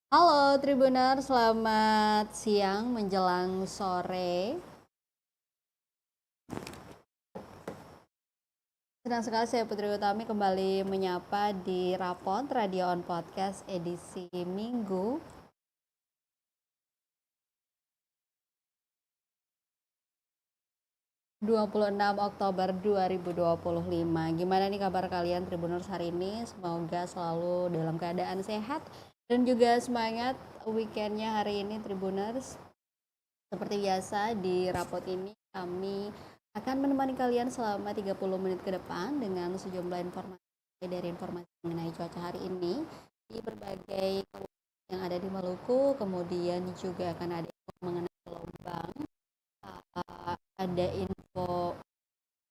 Halo Tribuner, selamat siang menjelang sore. Senang sekali saya Putri Utami kembali menyapa di Rapot Radio On Podcast edisi Minggu 26 Oktober 2025. Gimana nih kabar kalian Tribuners hari ini? Semoga selalu dalam keadaan sehat dan juga semangat weekendnya hari ini Tribuners. Seperti biasa di rapot ini kami akan menemani kalian selama 30 menit ke depan dengan sejumlah informasi mengenai cuaca hari ini di berbagai kawasan yang ada di Maluku. Kemudian juga akan ada info mengenai gelombang, ada info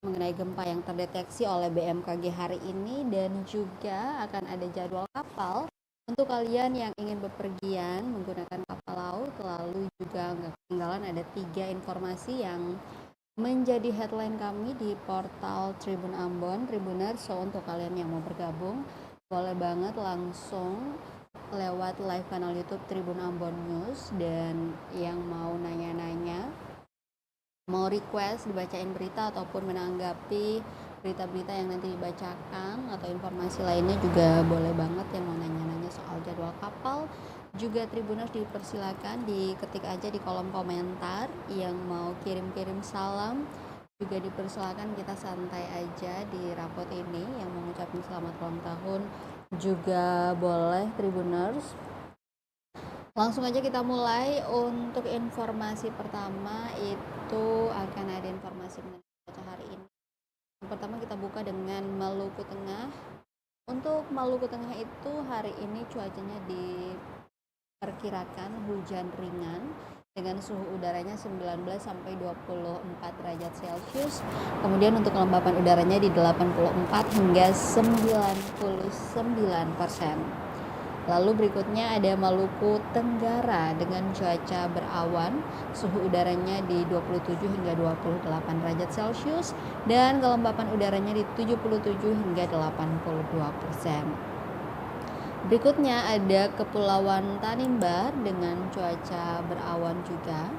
mengenai gempa yang terdeteksi oleh BMKG hari ini, dan juga akan ada jadwal kapal untuk kalian yang ingin bepergian menggunakan kapal laut. Lalu juga nggak ketinggalan ada 3 informasi yang menjadi headline kami di portal Tribun Ambon Tribuners. So untuk kalian yang mau bergabung boleh banget langsung lewat live kanal YouTube Tribun Ambon News, dan yang mau nanya-nanya, mau request dibacain berita ataupun menanggapi berita-berita yang nanti dibacakan atau informasi lainnya juga boleh banget. Yang mau nanya-nanya soal jadwal kapal juga Tribuners dipersilakan diketik aja di kolom komentar. Yang mau kirim-kirim salam juga dipersilakan, kita santai aja di rapot ini. Yang mau ngucapin selamat ulang tahun juga boleh Tribuners. Langsung aja kita mulai. Untuk informasi pertama itu akan ada informasi mengenai cuaca hari ini. Yang pertama kita buka dengan Maluku Tengah. Untuk Maluku Tengah itu hari ini cuacanya diperkirakan hujan ringan dengan suhu udaranya 19 sampai 24 derajat Celcius. Kemudian untuk kelembapan udaranya di 84 hingga 99%. Lalu berikutnya ada Maluku Tenggara dengan cuaca berawan, suhu udaranya di 27 hingga 28 derajat Celcius, dan kelembapan udaranya di 77 hingga 82%. Berikutnya ada Kepulauan Tanimbar dengan cuaca berawan juga,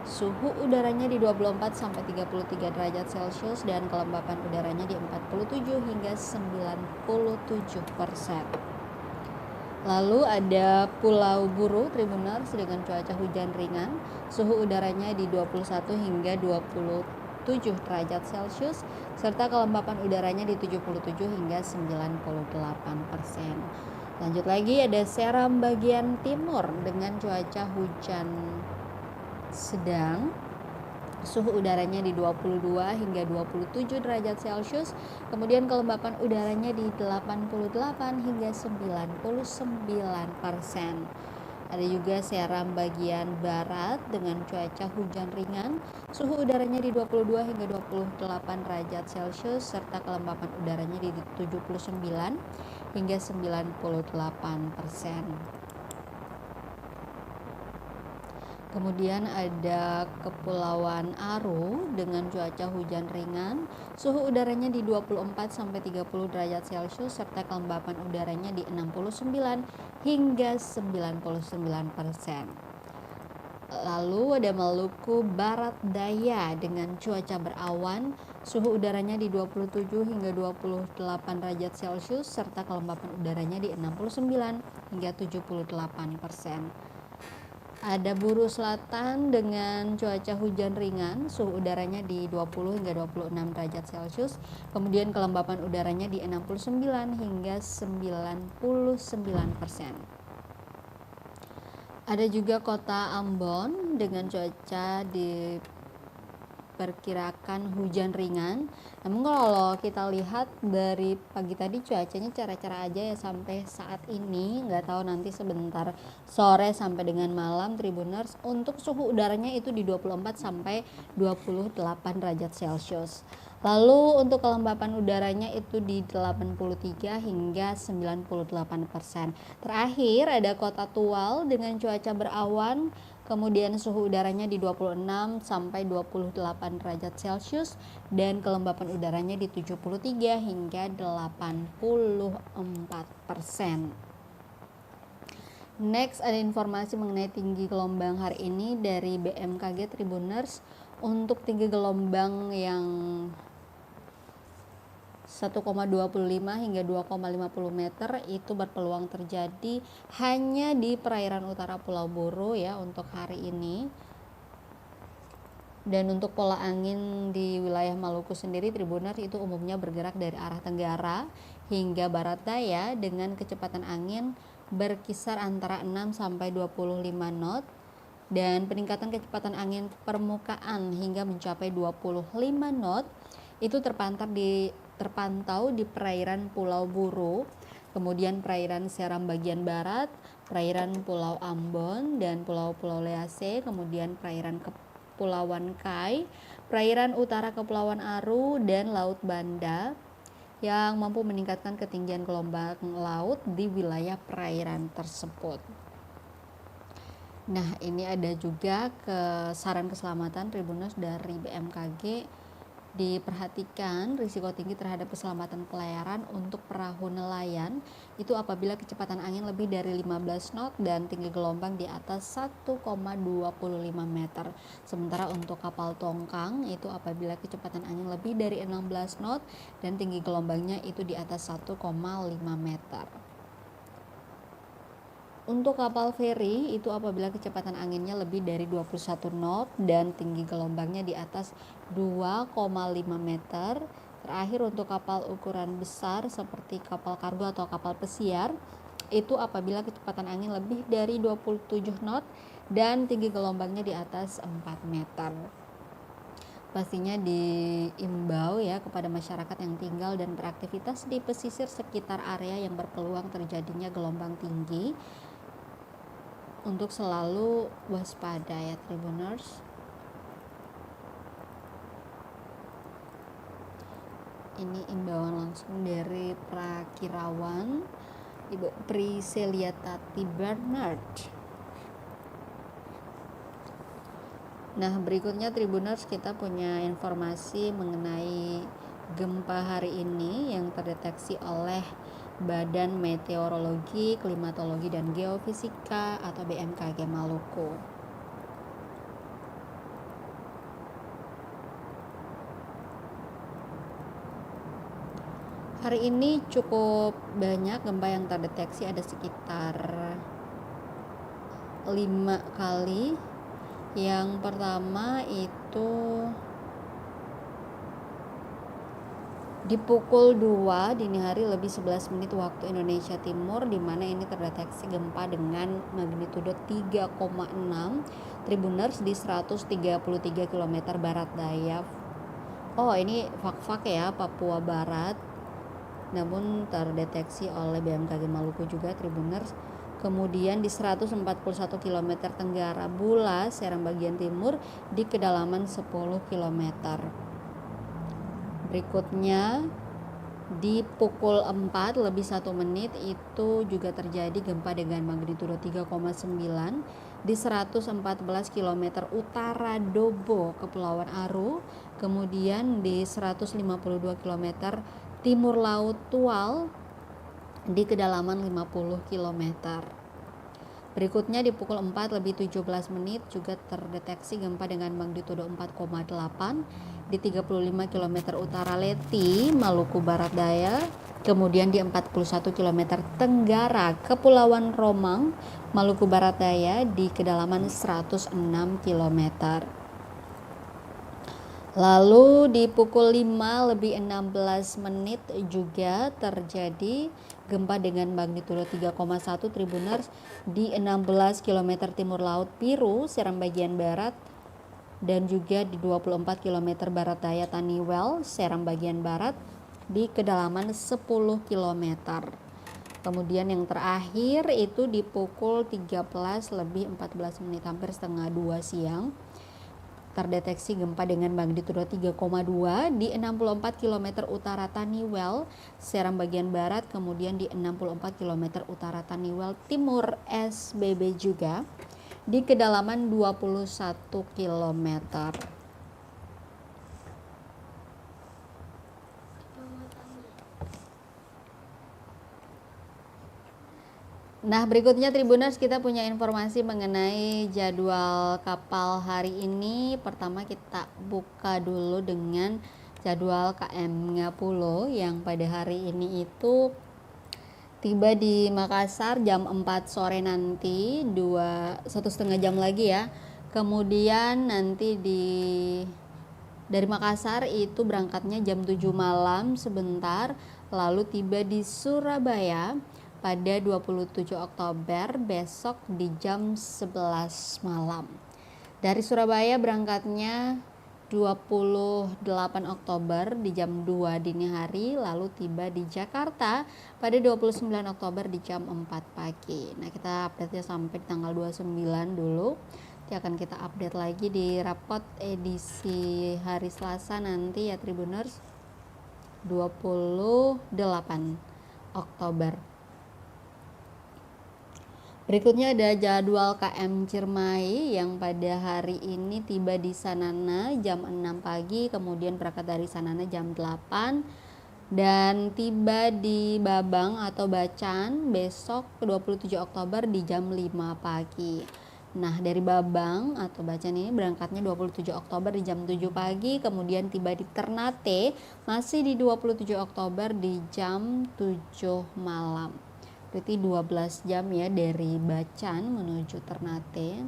suhu udaranya di 24 sampai 33 derajat Celcius, dan kelembapan udaranya di 47 hingga 97%. Lalu ada Pulau Buru Tribuners dengan cuaca hujan ringan, suhu udaranya di 21 hingga 27 derajat Celcius, serta kelembapan udaranya di 77 hingga 98%. Lanjut lagi ada Seram bagian timur dengan cuaca hujan sedang, suhu udaranya di 22 hingga 27 derajat Celcius, kemudian kelembapan udaranya di 88 hingga 99%. Ada juga Seram bagian barat dengan cuaca hujan ringan, suhu udaranya di 22 hingga 28 derajat Celcius, serta kelembapan udaranya di 79 hingga 98%. Kemudian ada Kepulauan Aru dengan cuaca hujan ringan, suhu udaranya di 24 sampai 30 derajat Celcius, serta kelembapan udaranya di 69 hingga 99%. Lalu ada Maluku Barat Daya dengan cuaca berawan, suhu udaranya di 27 hingga 28 derajat Celcius, serta kelembapan udaranya di 69 hingga 78%. Ada Buru Selatan dengan cuaca hujan ringan, suhu udaranya di 20 hingga 26 derajat Celcius, kemudian kelembapan udaranya di 69 hingga 99%. Ada juga Kota Ambon dengan cuaca diperkirakan hujan ringan. Namun kalau kita lihat dari pagi tadi cuacanya cara-cara aja ya sampai saat ini. Nggak tahu nanti sebentar sore sampai dengan malam Tribuners. Untuk suhu udaranya itu di 24 sampai 28 derajat Celcius. Lalu untuk kelembapan udaranya itu di 83 hingga 98%. Terakhir ada Kota Tual dengan cuaca berawan, kemudian suhu udaranya di 26 sampai 28 derajat Celcius, dan kelembapan udaranya di 73 hingga 84%. Next, ada informasi mengenai tinggi gelombang hari ini dari BMKG Tribuners. Untuk tinggi gelombang yang 1,25 hingga 2,50 meter itu berpeluang terjadi hanya di perairan utara Pulau Buru ya untuk hari ini. Dan untuk pola angin di wilayah Maluku sendiri, Tribuners, itu umumnya bergerak dari arah tenggara hingga barat daya dengan kecepatan angin berkisar antara 6 sampai 25 knot dan peningkatan kecepatan angin permukaan hingga mencapai 25 knot itu terpantau di perairan Pulau Buru, kemudian perairan Seram bagian barat, perairan Pulau Ambon dan Pulau-Pulau Lease, kemudian perairan Kepulauan Kai, perairan utara Kepulauan Aru dan Laut Banda yang mampu meningkatkan ketinggian gelombang laut di wilayah perairan tersebut. Nah, ini ada juga saran keselamatan Tribuners dari BMKG. Diperhatikan risiko tinggi terhadap keselamatan pelayaran untuk perahu nelayan itu apabila kecepatan angin lebih dari 15 knot dan tinggi gelombang di atas 1,25 meter. Sementara untuk kapal tongkang itu apabila kecepatan angin lebih dari 16 knot dan tinggi gelombangnya itu di atas 1,5 meter. Untuk kapal feri itu apabila kecepatan anginnya lebih dari 21 knot dan tinggi gelombangnya di atas 2,5 meter. Terakhir untuk kapal ukuran besar seperti kapal kargo atau kapal pesiar itu apabila kecepatan angin lebih dari 27 knot dan tinggi gelombangnya di atas 4 meter. Pastinya diimbau ya kepada masyarakat yang tinggal dan beraktivitas di pesisir sekitar area yang berpeluang terjadinya gelombang tinggi untuk selalu waspada ya Tribuners. Ini imbauan langsung dari Prakirawan Ibu Prisceliatati Bernard. Nah, berikutnya Tribuners, kita punya informasi mengenai gempa hari ini yang terdeteksi oleh Badan Meteorologi, Klimatologi dan Geofisika atau BMKG Maluku. Hari ini cukup banyak gempa yang terdeteksi, ada sekitar 5 kali. Yang pertama itu di pukul 2 dini hari lebih 11 menit waktu Indonesia Timur, di mana ini terdeteksi gempa dengan magnitudo 3,6 Tribuners di 133 km barat daya. Oh, ini fak-fak ya, Papua Barat. Namun terdeteksi oleh BMKG Maluku juga Tribuners. Kemudian di 141 km tenggara Bula, Seram bagian timur di kedalaman 10 km. Berikutnya di pukul 4 lebih 1 menit itu juga terjadi gempa dengan magnitudo 3,9 di 114 km utara Dobo, Kepulauan Aru, kemudian di 152 km timur laut Tual di kedalaman 50 km. Berikutnya di pukul 4 lebih 17 menit juga terdeteksi gempa dengan magnitudo 4,8 di 35 km utara Leti, Maluku Barat Daya. Kemudian di 41 km tenggara Kepulauan Romang, Maluku Barat Daya di kedalaman 106 km. Lalu di pukul 5 lebih 16 menit juga terjadi gempa dengan magnitudo 3,1 Tribuners di 16 km timur laut Piru, Seram bagian barat, dan juga di 24 km barat daya Taniwel, Seram bagian barat di kedalaman 10 km. Kemudian yang terakhir itu di pukul 13 lebih 14 menit, hampir setengah 2 siang, terdeteksi gempa dengan magnitudo 3,2 di 64 km utara Taniwel, Seram bagian barat, kemudian di 64 km utara Taniwel Timur, SBB juga, di kedalaman 21 km. Nah, berikutnya Tribuners, kita punya informasi mengenai jadwal kapal hari ini. Pertama kita buka dulu dengan jadwal KM Ngapulu yang pada hari ini itu tiba di Makassar jam 4 sore nanti, 1,5 jam lagi ya. Kemudian nanti dari Makassar itu berangkatnya jam 7 malam sebentar, lalu tiba di Surabaya pada 27 Oktober besok di jam 11 malam. Dari Surabaya berangkatnya 28 Oktober di jam 2 dini hari, lalu tiba di Jakarta pada 29 Oktober di jam 4 pagi. Nah, kita update-nya sampai tanggal 29 dulu. Nanti akan kita update lagi di rapot edisi hari Selasa nanti ya Tribuners, 28 Oktober. Berikutnya ada jadwal KM Ciremai yang pada hari ini tiba di Sanana jam 6 pagi, kemudian berangkat dari Sanana jam 8 dan tiba di Babang atau Bacan besok 27 Oktober di jam 5 pagi. Nah, dari Babang atau Bacan ini berangkatnya 27 Oktober di jam 7 pagi, kemudian tiba di Ternate masih di 27 Oktober di jam 7 malam. Berarti 12 jam ya dari Bacan menuju Ternate.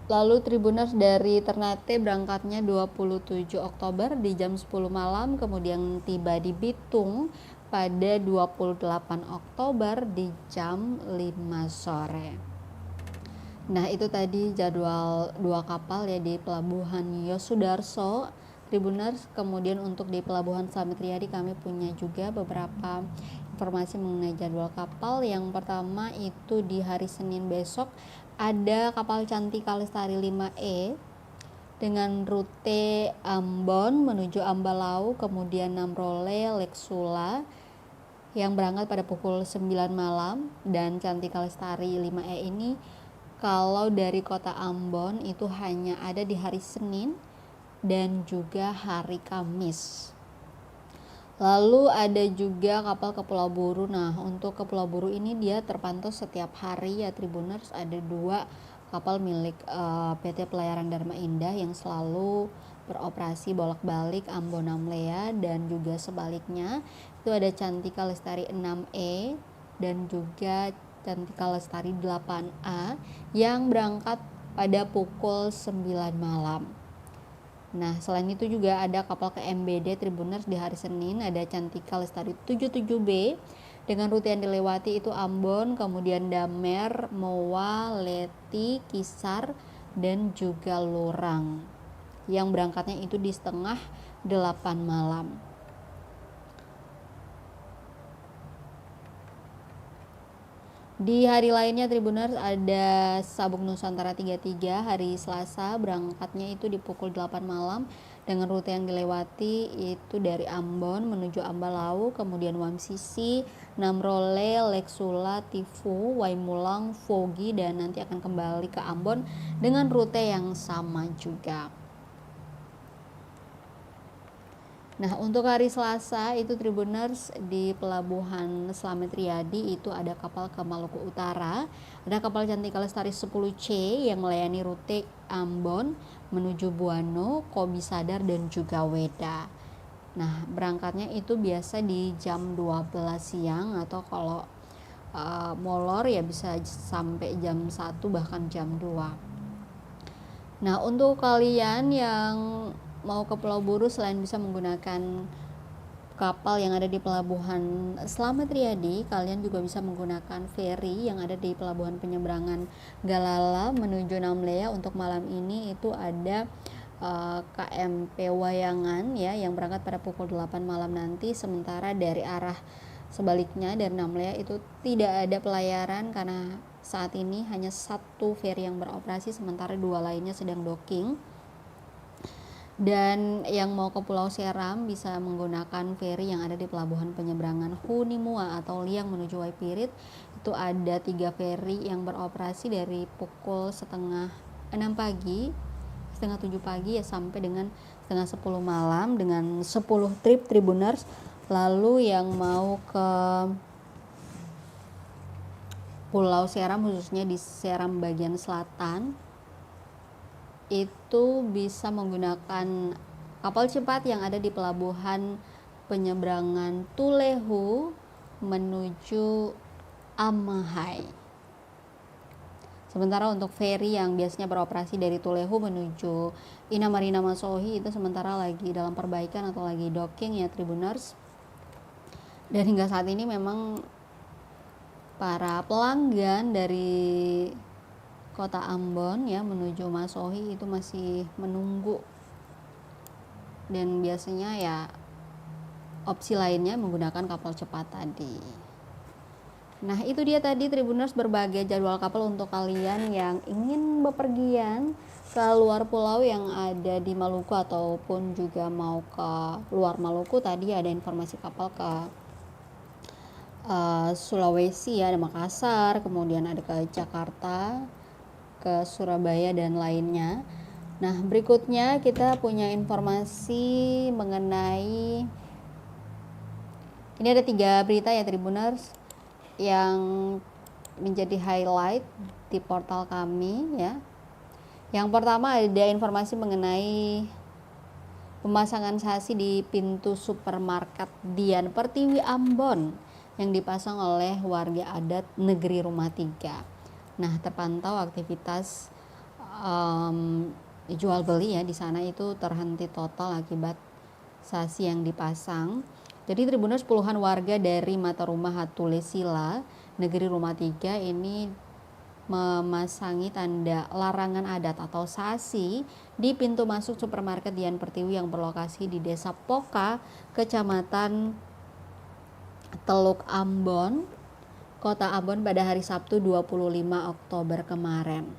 Lalu Tribuners dari Ternate berangkatnya 27 Oktober di jam 10 malam, kemudian tiba di Bitung pada 28 Oktober di jam 5 sore. Nah, itu tadi jadwal 2 kapal ya di Pelabuhan Yosudarso Tribuners. Kemudian untuk di Pelabuhan Slamet Riyadi kami punya juga beberapa informasi mengenai jadwal kapal. Yang pertama itu di hari Senin besok ada kapal Cantika Lestari 5E dengan rute Ambon menuju Ambalau, kemudian Namrole, Leksula yang berangkat pada pukul 9 malam. Dan Cantika Lestari 5E ini kalau dari kota Ambon itu hanya ada di hari Senin dan juga hari Kamis. Lalu ada juga kapal ke Pulau Buru. Nah, untuk ke Pulau Buru ini dia terpantau setiap hari ya Tribuners. Ada 2 kapal milik PT Pelayaran Dharma Indah yang selalu beroperasi bolak-balik Ambon Namlea dan juga sebaliknya. Itu ada Cantika Lestari 6E dan juga Cantika Lestari 8A yang berangkat pada pukul 9 malam. Nah, selain itu juga ada kapal ke MBD Tribuners di hari Senin, ada Cantika Lestari 77B dengan rute yang dilewati itu Ambon, kemudian Damer, Moa, Leti, Kisar dan juga Lurang. Yang berangkatnya itu di setengah 8 malam. Di hari lainnya Tribuners ada Sabuk Nusantara 33 hari Selasa, berangkatnya itu di pukul 8 malam dengan rute yang dilewati itu dari Ambon menuju Ambalau, kemudian Wamsisi, Namrole, Leksula, Tifu, Waimulang, Fogi dan nanti akan kembali ke Ambon dengan rute yang sama juga. Nah, untuk hari Selasa itu Tribuners di Pelabuhan Slamet Riyadi itu ada kapal ke Maluku Utara, ada kapal Cantika Lestari 10C yang melayani rute Ambon menuju Buano, Kobi Sadar dan juga Weda. Nah, berangkatnya itu biasa di jam 12 siang atau kalau molor ya bisa sampai jam 1 bahkan jam 2. Nah, untuk kalian yang mau ke Pulau Buru selain bisa menggunakan kapal yang ada di Pelabuhan Slamet Riyadi, kalian juga bisa menggunakan feri yang ada di Pelabuhan Penyeberangan Galala menuju Namlea. Untuk malam ini itu ada KMP Wayangan ya yang berangkat pada pukul 8 malam nanti, sementara dari arah sebaliknya dari Namlea itu tidak ada pelayaran karena saat ini hanya 1 feri yang beroperasi sementara 2 lainnya sedang docking. Dan yang mau ke Pulau Seram bisa menggunakan feri yang ada di Pelabuhan Penyeberangan Hunimua atau Liang menuju Waipirit. Itu ada 3 feri yang beroperasi dari pukul setengah 6 pagi, setengah 7 pagi ya sampai dengan setengah 10 malam dengan 10 trip Tribuners Lalu yang mau ke Pulau Seram, khususnya di Seram bagian selatan, itu bisa menggunakan kapal cepat yang ada di pelabuhan penyeberangan Tulehu menuju Amahai. Sementara untuk feri yang biasanya beroperasi dari Tulehu menuju Inamariina Masohi itu sementara lagi dalam perbaikan atau lagi docking ya Tribuners. Dan hingga saat ini memang para pelanggan dari kota Ambon ya menuju Masohi itu masih menunggu. Dan biasanya ya opsi lainnya menggunakan kapal cepat tadi. Nah itu dia tadi Tribuners berbagai jadwal kapal untuk kalian yang ingin bepergian ke luar pulau yang ada di Maluku ataupun juga mau ke luar Maluku. Tadi ada informasi kapal ke Sulawesi ya, ada Makassar, kemudian ada ke Jakarta, ke Surabaya dan lainnya. Nah berikutnya kita punya informasi mengenai, ini ada 3 berita ya Tribuners yang menjadi highlight di portal kami ya. Yang pertama ada informasi mengenai pemasangan sasi di pintu supermarket Dian Pertiwi Ambon yang dipasang oleh warga adat Negeri Rumah 3. Nah terpantau aktivitas jual beli ya di sana itu terhenti total akibat sasi yang dipasang. Jadi Tribuners, puluhan warga dari Mata Rumah Hatulesila, Negeri Rumah 3 ini memasangi tanda larangan adat atau sasi di pintu masuk supermarket Dian Pertiwi yang berlokasi di Desa Poka, Kecamatan Teluk Ambon, Kota Ambon pada hari Sabtu 25 Oktober kemarin.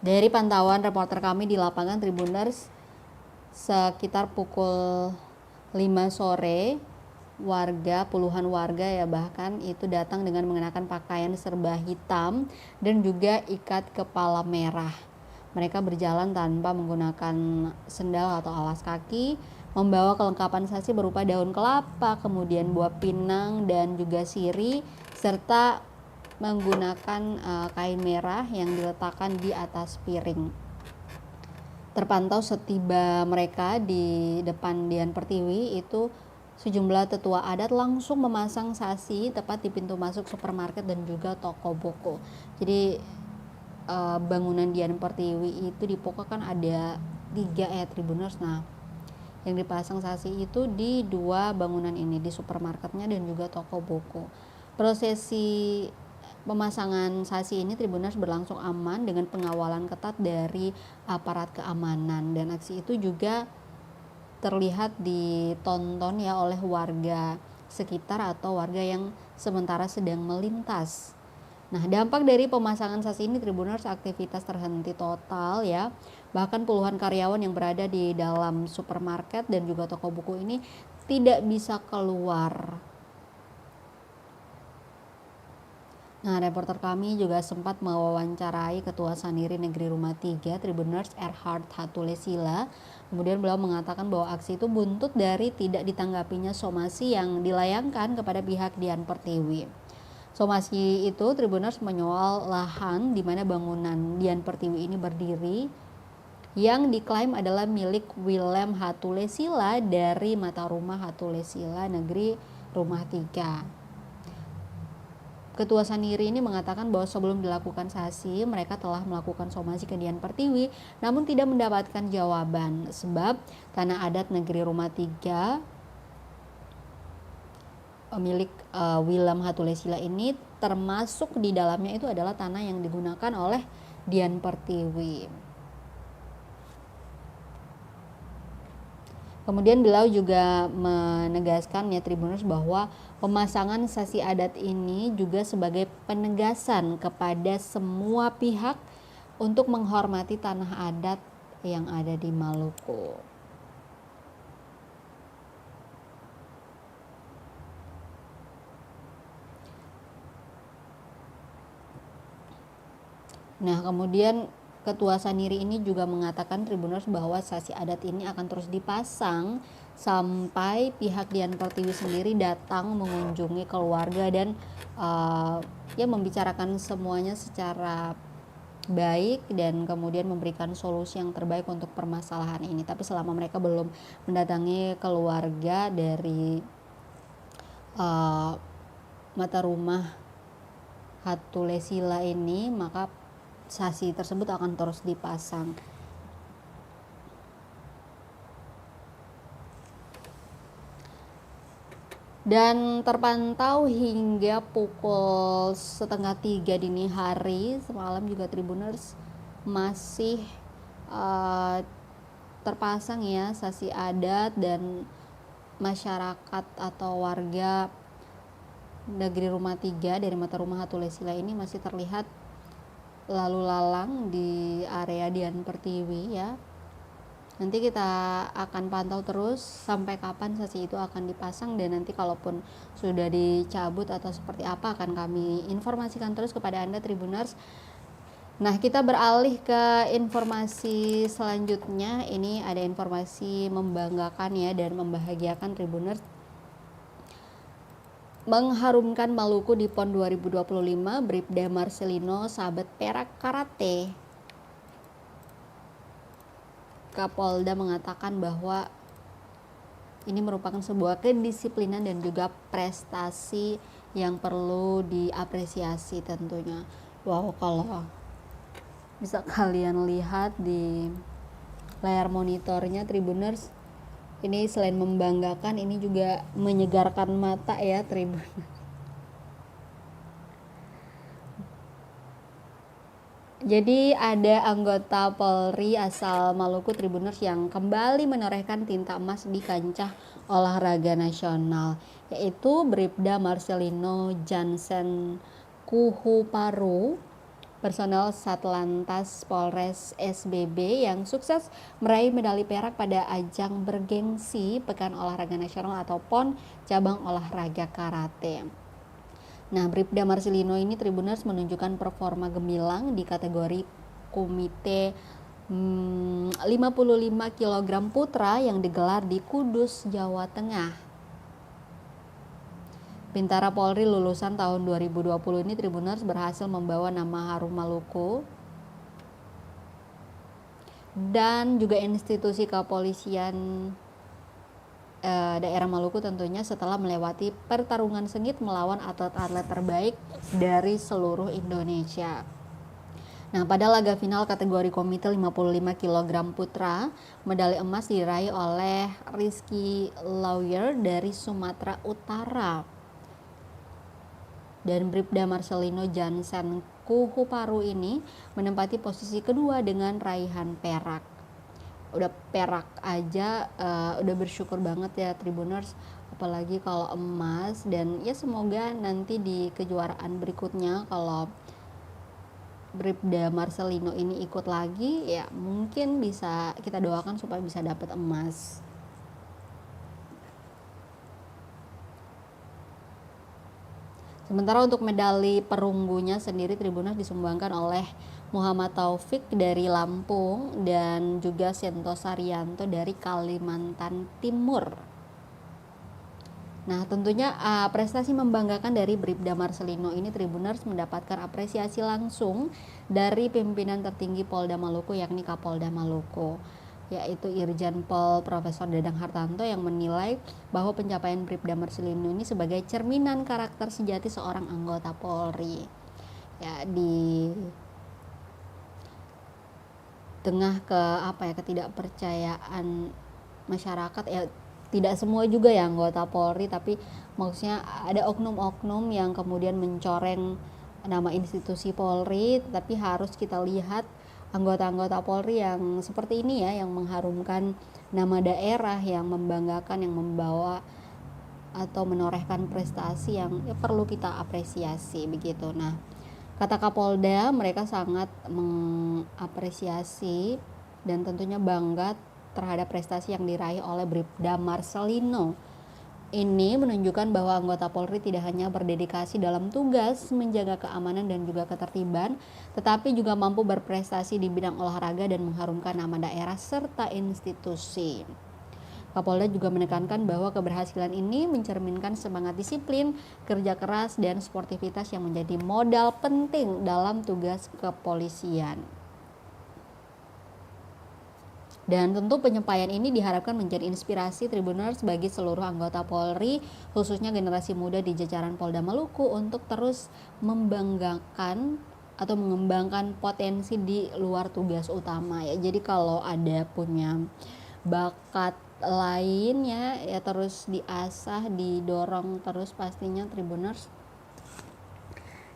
Dari pantauan reporter kami di lapangan Tribuners, sekitar pukul 5 sore puluhan warga ya bahkan itu datang dengan mengenakan pakaian serba hitam dan juga ikat kepala merah. Mereka berjalan tanpa menggunakan sendal atau alas kaki, membawa kelengkapan sasi berupa daun kelapa, kemudian buah pinang dan juga sirih, serta menggunakan kain merah yang diletakkan di atas piring. Terpantau setiba mereka di depan Dian Pertiwi itu sejumlah tetua adat langsung memasang sasi tepat di pintu masuk supermarket dan juga toko buku. Jadi bangunan Dian Pertiwi itu di pokok kan ada 3 ya Tribuners. Nah yang dipasang sasi itu di 2 bangunan ini, di supermarketnya dan juga toko buku. Prosesi pemasangan sasi ini Tribuners berlangsung aman dengan pengawalan ketat dari aparat keamanan, dan aksi itu juga terlihat ditonton ya oleh warga sekitar atau warga yang sementara sedang melintas. Nah dampak dari pemasangan sasi ini Tribuners, aktivitas terhenti total ya, bahkan puluhan karyawan yang berada di dalam supermarket dan juga toko buku ini tidak bisa keluar. Nah, reporter kami juga sempat mewawancarai Ketua Saniri Negeri Rumah 3 Tribuners Erhard Hatulesila. Kemudian beliau mengatakan bahwa aksi itu buntut dari tidak ditanggapinya somasi yang dilayangkan kepada pihak Dian Pertiwi. Somasi itu Tribuners menyoal lahan di mana bangunan Dian Pertiwi ini berdiri yang diklaim adalah milik Willem Hatulesila dari Mata Rumah Hatulesila Negeri Rumah 3. Ketua Saniri ini mengatakan bahwa sebelum dilakukan sasi, mereka telah melakukan somasi ke Dian Pertiwi, namun tidak mendapatkan jawaban sebab tanah adat Negeri Rumah 3 milik Willem Hatulesila ini termasuk di dalamnya itu adalah tanah yang digunakan oleh Dian Pertiwi. Kemudian beliau juga menegaskan ya Tribuners bahwa pemasangan sasi adat ini juga sebagai penegasan kepada semua pihak untuk menghormati tanah adat yang ada di Maluku. Nah kemudian Ketua Saniri ini juga mengatakan Tribuners bahwa saksi adat ini akan terus dipasang sampai pihak Dian Pertiwi sendiri datang mengunjungi keluarga dan ya membicarakan semuanya secara baik dan kemudian memberikan solusi yang terbaik untuk permasalahan ini. Tapi selama mereka belum mendatangi keluarga dari mata rumah Hatulesila ini, maka saksi tersebut akan terus dipasang. Dan terpantau hingga pukul 2:30 dini hari semalam juga Tribuners masih terpasang ya saksi adat dan masyarakat atau warga negeri Rumah 3 dari mata rumah Hatulesila ini masih terlihat lalu lalang di area Dian Pertiwi ya. Nanti kita akan pantau terus sampai kapan saksi itu akan dipasang, dan nanti kalaupun sudah dicabut atau seperti apa akan kami informasikan terus kepada Anda Tribuners. Nah, kita beralih ke informasi selanjutnya. Ini ada informasi membanggakan ya dan membahagiakan Tribuners. Mengharumkan Maluku di PON 2025, Bribda Marcelino sahabat perak karate. Kapolda mengatakan bahwa ini merupakan sebuah kedisiplinan dan juga prestasi yang perlu diapresiasi tentunya. Wow, kalau bisa kalian lihat di layar monitornya Tribuners, ini selain membanggakan ini juga menyegarkan mata ya Tribuners. Jadi ada anggota Polri asal Maluku Tribuners yang kembali menorehkan tinta emas di kancah olahraga nasional, yaitu Bribda Marcelino Jansen Kuhuparu, personel Satlantas Polres SBB yang sukses meraih medali perak pada ajang bergengsi Pekan Olahraga Nasional atau PON cabang olahraga karate. Nah, Bribda Marcelino ini Tribuners menunjukkan performa gemilang di kategori komite 55 kg putra yang digelar di Kudus, Jawa Tengah. Bintara Polri lulusan tahun 2020 ini Tribuners berhasil membawa nama harum Maluku dan juga institusi kepolisian daerah Maluku tentunya setelah melewati pertarungan sengit melawan atlet-atlet terbaik dari seluruh Indonesia. Nah, pada laga final kategori komite 55 kg putra, medali emas diraih oleh Rizky Lawyer dari Sumatera Utara. Dan Bribda Marcelino Jansen Kuhuparu ini menempati posisi kedua dengan raihan perak. Udah perak aja udah bersyukur banget ya Tribuners, apalagi kalau emas. Dan ya semoga nanti di kejuaraan berikutnya kalau Bribda Marcelino ini ikut lagi ya mungkin bisa kita doakan supaya bisa dapat emas. Sementara untuk medali perunggunya sendiri Tribuners disumbangkan oleh Muhammad Taufik dari Lampung dan juga Sento Saryanto dari Kalimantan Timur. Nah, tentunya prestasi membanggakan dari Bribda Marcelino ini Tribuners mendapatkan apresiasi langsung dari pimpinan tertinggi Polda Maluku yakni Kapolda Maluku, yaitu Irjen Pol Profesor Dadang Hartanto yang menilai bahwa pencapaian Bribda Marcelino ini sebagai cerminan karakter sejati seorang anggota Polri. Ya, di tengah ketidakpercayaan masyarakat ya, tidak semua juga ya anggota Polri, tapi maksudnya ada oknum-oknum yang kemudian mencoreng nama institusi Polri, tapi harus kita lihat anggota-anggota Polri yang seperti ini ya, yang mengharumkan nama daerah, yang membanggakan, yang membawa atau menorehkan prestasi yang ya perlu kita apresiasi begitu. Nah, kata Kapolda, mereka sangat mengapresiasi dan tentunya bangga terhadap prestasi yang diraih oleh Bribda Marcelino. ini menunjukkan bahwa anggota Polri tidak hanya berdedikasi dalam tugas menjaga keamanan dan juga ketertiban, tetapi juga mampu berprestasi di bidang olahraga dan mengharumkan nama daerah serta institusi. Kapolda juga menekankan bahwa keberhasilan ini mencerminkan semangat disiplin, kerja keras, dan sportivitas yang menjadi modal penting dalam tugas kepolisian. Dan tentu penyampaian ini diharapkan menjadi inspirasi Tribuners bagi seluruh anggota Polri, khususnya generasi muda di jajaran Polda Maluku untuk terus membanggakan atau mengembangkan potensi di luar tugas utama ya. Jadi kalau ada punya bakat lainnya ya terus diasah, didorong terus pastinya Tribuners.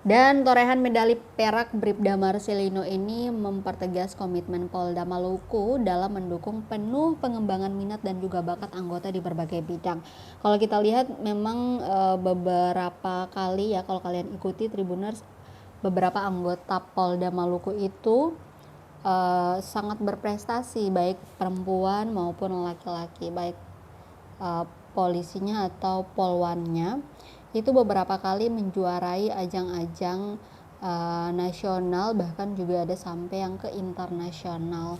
Dan torehan medali perak Bribda Marcelino ini mempertegas komitmen Polda Maluku dalam mendukung penuh pengembangan minat dan juga bakat anggota di berbagai bidang. Kalau kita lihat memang beberapa kali ya kalau kalian ikuti Tribuners, beberapa anggota Polda Maluku itu sangat berprestasi baik perempuan maupun laki-laki, baik polisinya atau polwannya itu beberapa kali menjuarai ajang-ajang nasional, bahkan juga ada sampai yang ke internasional.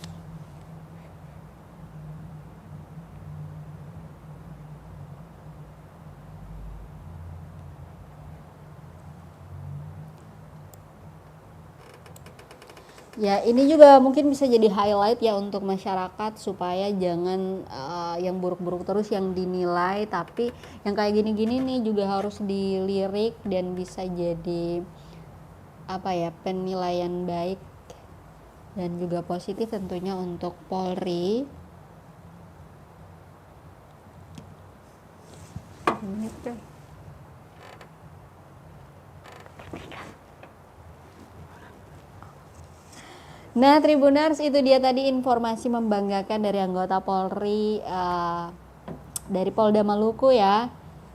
Ya, ini juga mungkin bisa jadi highlight ya untuk masyarakat supaya jangan yang buruk-buruk terus yang dinilai, tapi yang kayak gini-gini nih juga harus dilirik dan bisa jadi apa ya penilaian baik dan juga positif tentunya untuk Polri. Nah, Tribuners, itu dia tadi informasi membanggakan dari anggota Polri dari Polda Maluku ya.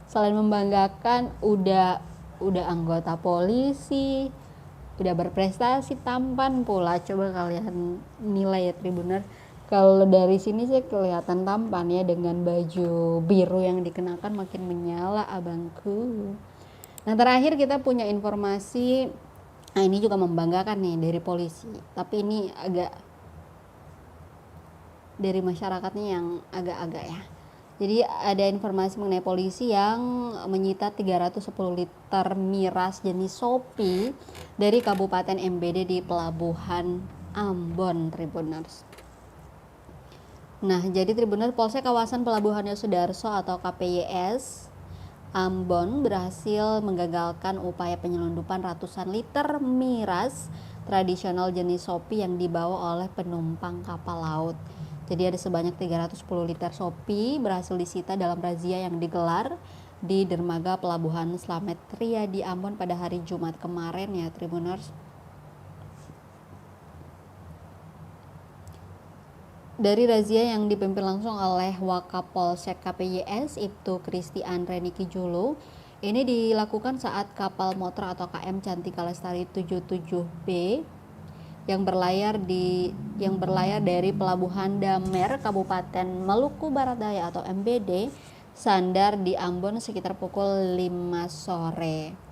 Selain membanggakan, udah anggota polisi, udah berprestasi, tampan pula. Coba kalian nilai ya Tribuners. Kalau dari sini sih kelihatan tampan ya dengan baju biru yang dikenakan makin menyala abangku. Nah, terakhir kita punya informasi. Nah, ini juga membanggakan nih dari polisi, tapi ini agak dari masyarakatnya yang agak-agak ya. Jadi ada informasi mengenai polisi yang menyita 310 liter miras jenis Sopi dari Kabupaten MBD di Pelabuhan Ambon, Tribuners. Nah, jadi Tribuners, Polsek Kawasan Pelabuhan Yosudarso atau KPYS Ambon berhasil menggagalkan upaya penyelundupan ratusan liter miras tradisional jenis Sopi yang dibawa oleh penumpang kapal laut. Jadi ada sebanyak 310 liter Sopi berhasil disita dalam razia yang digelar di dermaga Pelabuhan Slamet Ria di Ambon pada hari Jumat kemarin ya Tribuners. Dari razia yang dipimpin langsung oleh Wakapolsek KPYS Ibtu Kristi Andre Niki Julu, ini dilakukan saat kapal motor atau KM Cantika Lestari 77B yang berlayar dari Pelabuhan Damer Kabupaten Maluku Barat Daya atau MBD sandar di Ambon sekitar pukul 5 sore.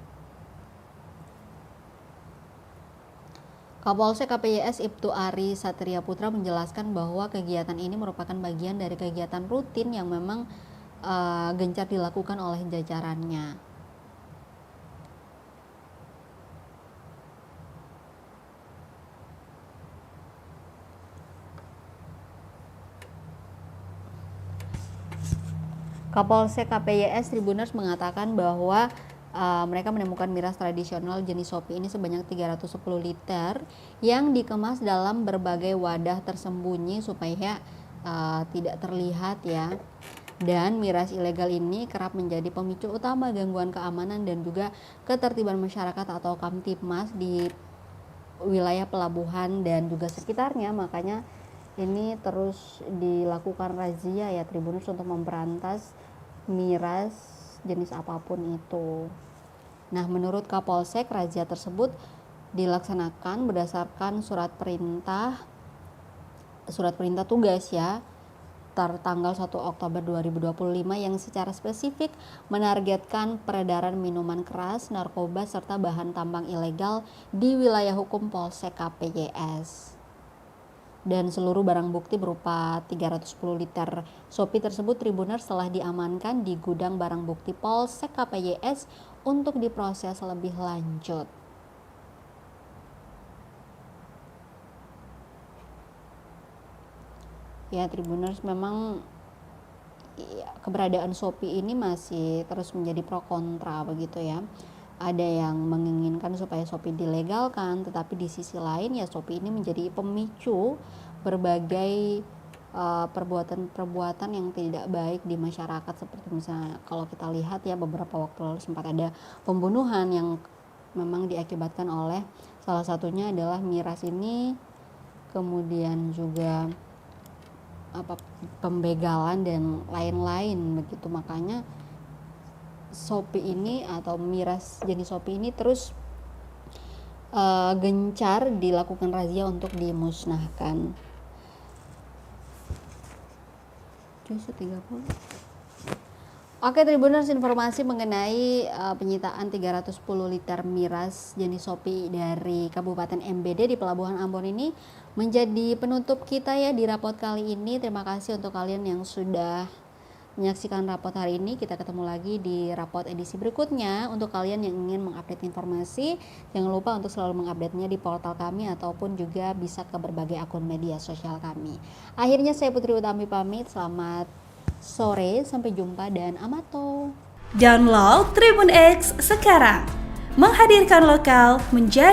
Kapolsek KPYS Ibtu Ari Satria Putra menjelaskan bahwa kegiatan ini merupakan bagian dari kegiatan rutin yang memang gencar dilakukan oleh jajarannya. Kapolsek KPYS Tribuners mengatakan bahwa mereka menemukan miras tradisional jenis Sopi ini sebanyak 310 liter yang dikemas dalam berbagai wadah tersembunyi supaya tidak terlihat ya. Dan miras ilegal ini kerap menjadi pemicu utama gangguan keamanan dan juga ketertiban masyarakat atau Kamtibmas di wilayah pelabuhan dan juga sekitarnya. Makanya ini terus dilakukan razia ya Tribuners untuk memberantas miras jenis apapun itu. Nah, menurut Kapolsek, razia tersebut dilaksanakan berdasarkan surat perintah tugas ya tertanggal 1 Oktober 2025 yang secara spesifik menargetkan peredaran minuman keras, narkoba, serta bahan tambang ilegal di wilayah hukum Polsek KPYS. Dan seluruh barang bukti berupa 310 liter Shopee tersebut Tribuners telah diamankan di gudang barang bukti Polsek KPYS untuk diproses lebih lanjut. Ya, Tribuners, memang ya, keberadaan Shopee ini masih terus menjadi pro kontra begitu ya. Ada yang menginginkan supaya Shopee dilegalkan, tetapi di sisi lain ya Shopee ini menjadi pemicu berbagai perbuatan-perbuatan yang tidak baik di masyarakat, seperti misalnya kalau kita lihat ya beberapa waktu lalu sempat ada pembunuhan yang memang diakibatkan oleh salah satunya adalah miras ini, kemudian juga pembegalan dan lain-lain begitu. Makanya Shopee ini atau miras jenis Shopee ini terus gencar dilakukan razia untuk dimusnahkan. Oke Tribuners, informasi mengenai penyitaan 310 liter miras jenis Shopee dari Kabupaten MBD di Pelabuhan Ambon ini menjadi penutup kita ya di rapot kali ini. Terima kasih untuk kalian yang sudah menyaksikan rapot hari ini. Kita ketemu lagi di rapot edisi berikutnya. Untuk kalian yang ingin mengupdate informasi, jangan lupa untuk selalu mengupdate-nya di portal kami ataupun juga bisa ke berbagai akun media sosial kami. Akhirnya saya Putri Utami pamit. Selamat sore, sampai jumpa dan amato. Download Tribun X sekarang, menghadirkan lokal menjadi